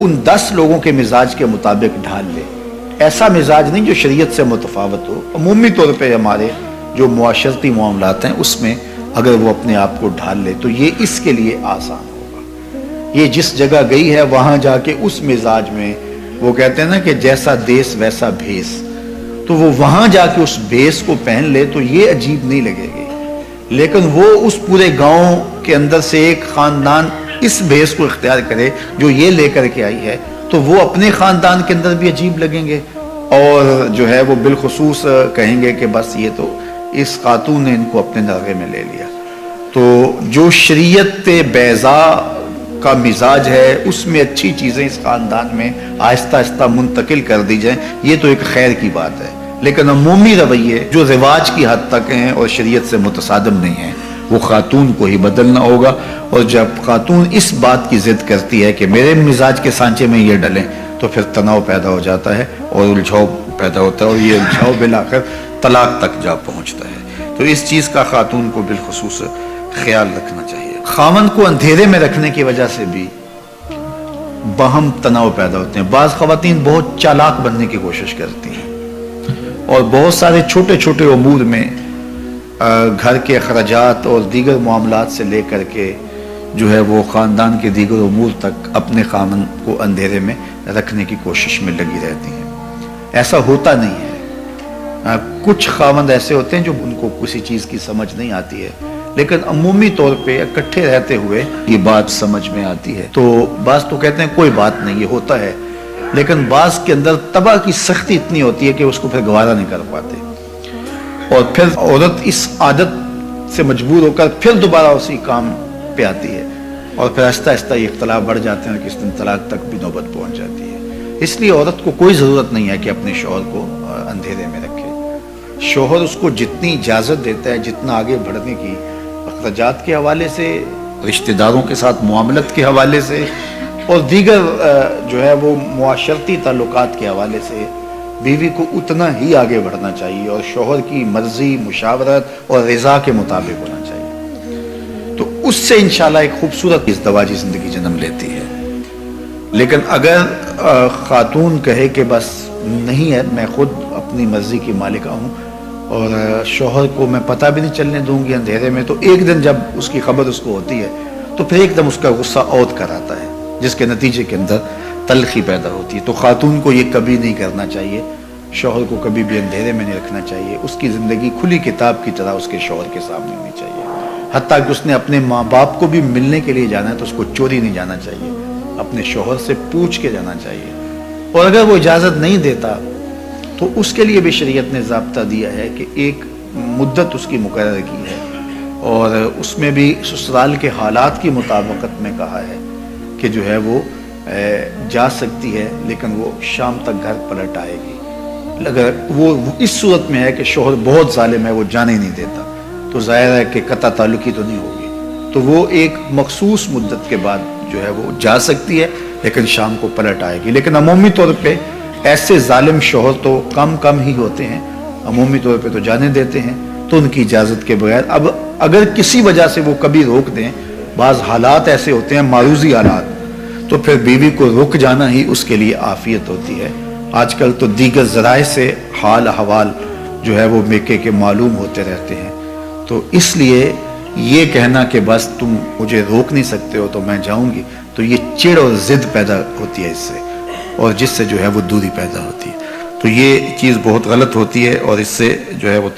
ان 10 لوگوں کے مزاج کے مطابق ڈھال لے، ایسا مزاج نہیں جو شریعت سے متفاوت ہو، عمومی طور پہ ہمارے جو معاشرتی معاملات ہیں اس میں اگر وہ اپنے آپ کو ڈھال لے تو یہ اس کے لیے آسان ہوگا۔ یہ جس جگہ گئی ہے وہاں جا کے اس مزاج میں، وہ کہتے ہیں نا کہ جیسا دیس ویسا بھیس، تو وہ وہاں جا کے اس بھیس کو پہن لے تو یہ عجیب نہیں لگے گی، لیکن وہ اس پورے گاؤں کے اندر سے ایک خاندان اس بھیس کو اختیار کرے جو یہ لے کر کے آئی ہے تو وہ اپنے خاندان کے اندر بھی عجیب لگیں گے، اور جو ہے وہ بالخصوص کہیں گے کہ بس یہ تو اس خاتون نے ان کو اپنے نرغے میں لے لیا۔ تو جو شریعت بیضاء کا مزاج ہے اس میں اچھی چیزیں اس خاندان میں آہستہ آہستہ منتقل کر دی جائیں، یہ تو ایک خیر کی بات ہے، لیکن عمومی رویے جو رواج کی حد تک ہیں اور شریعت سے متصادم نہیں ہیں وہ خاتون کو ہی بدلنا ہوگا۔ اور جب خاتون اس بات کی ضد کرتی ہے کہ میرے مزاج کے سانچے میں یہ ڈلیں تو پھر تناؤ پیدا ہو جاتا ہے اور الجھاؤ پیدا ہوتا ہے، اور یہ الجھاؤ بالآخر طلاق تک جا پہنچتا ہے۔ تو اس چیز کا خاتون کو بالخصوص خیال رکھنا چاہیے۔ خاوند کو اندھیرے میں رکھنے کی وجہ سے بھی باہم تناؤ پیدا ہوتے ہیں۔ بعض خواتین بہت چالاک بننے کی کوشش کرتی ہیں اور بہت سارے چھوٹے چھوٹے امور میں گھر کے اخراجات اور دیگر معاملات سے لے کر کے جو ہے وہ خاندان کے دیگر امور تک اپنے خاوند کو اندھیرے میں رکھنے کی کوشش میں لگی رہتی ہیں۔ ایسا ہوتا نہیں ہے، کچھ خاوند ایسے ہوتے ہیں جو ان کو کسی چیز کی سمجھ نہیں آتی ہے، لیکن عمومی طور پہ اکٹھے رہتے ہوئے یہ بات سمجھ میں آتی ہے۔ تو بعض تو کہتے ہیں کوئی بات نہیں، یہ ہوتا ہے، لیکن بعض کے اندر طبع کی سختی اتنی ہوتی ہے کہ اس کو پھر گوارا نہیں کر پاتے، اور پھر عورت اس عادت سے مجبور ہو کر پھر دوبارہ اسی کام پہ آتی ہے، اور پھر آہستہ آہستہ یہ اختلاف بڑھ جاتے ہیں اور کس دن طلاق تک بھی نوبت پہنچ جاتی ہے۔ اس لیے عورت کو کوئی ضرورت نہیں ہے کہ اپنے شوہر کو اندھیرے میں رکھے۔ شوہر اس کو جتنی اجازت دیتا ہے، جتنا آگے بڑھنے کی اخراجات کے حوالے سے، رشتہ داروں کے ساتھ معاملت کے حوالے سے، اور دیگر جو ہے وہ معاشرتی تعلقات کے حوالے سے، بیوی کو اتنا ہی آگے بڑھنا چاہیے اور شوہر کی مرضی، مشاورت اور رضا کے مطابق ہونا چاہیے۔ تو اس سے انشاءاللہ ایک خوبصورت ازدواجی زندگی جنم لیتی ہے۔ لیکن اگر خاتون کہے کہ بس نہیں ہے، میں خود اپنی مرضی کی مالکہ ہوں اور شوہر کو میں پتہ بھی نہیں چلنے دوں گی اندھیرے میں، تو ایک دن جب اس کی خبر اس کو ہوتی ہے تو پھر ایک دم اس کا غصہ عود کر آتا ہے، جس کے نتیجے کے اندر تلخی پیدا ہوتی ہے۔ تو خاتون کو یہ کبھی نہیں کرنا چاہیے، شوہر کو کبھی بھی اندھیرے میں نہیں رکھنا چاہیے۔ اس کی زندگی کھلی کتاب کی طرح اس کے شوہر کے سامنے ہونی چاہیے، حتیٰ کہ اس نے اپنے ماں باپ کو بھی ملنے کے لیے جانا ہے تو اس کو چوری نہیں جانا چاہیے، اپنے شوہر سے پوچھ کے جانا چاہیے، اور اگر وہ اجازت نہیں دیتا تو اس کے لیے بھی شریعت نے ضابطہ دیا ہے کہ ایک مدت اس کی مقرر کی ہے، اور اس میں بھی سسرال کے حالات کی مطابقت میں کہا ہے کہ جو ہے وہ جا سکتی ہے، لیکن وہ شام تک گھر پلٹ آئے گی۔ اگر وہ اس صورت میں ہے کہ شوہر بہت ظالم ہے، وہ جانے نہیں دیتا، تو ظاہر ہے کہ قطع تعلقی تو نہیں ہوگی، تو وہ ایک مخصوص مدت کے بعد جو ہے وہ جا سکتی ہے، لیکن شام کو پلٹ آئے گی۔ لیکن عمومی طور پہ ایسے ظالم شوہر تو کم ہی ہوتے ہیں، عمومی طور پہ تو جانے دیتے ہیں، تو ان کی اجازت کے بغیر۔ اب اگر کسی وجہ سے وہ کبھی روک دیں، بعض حالات ایسے ہوتے ہیں معروضی حالات، تو پھر بیوی کو رک جانا ہی اس کے لیے عافیت ہوتی ہے۔ آج کل تو دیگر ذرائع سے حال احوال جو ہے وہ میکے کے معلوم ہوتے رہتے ہیں، تو اس لیے یہ کہنا کہ بس تم مجھے روک نہیں سکتے ہو تو میں جاؤں گی، تو یہ چڑ اور ضد پیدا ہوتی ہے اس سے، اور جس سے جو ہے وہ دوری پیدا ہوتی ہے۔ تو یہ چیز بہت غلط ہوتی ہے، اور اس سے جو ہے وہ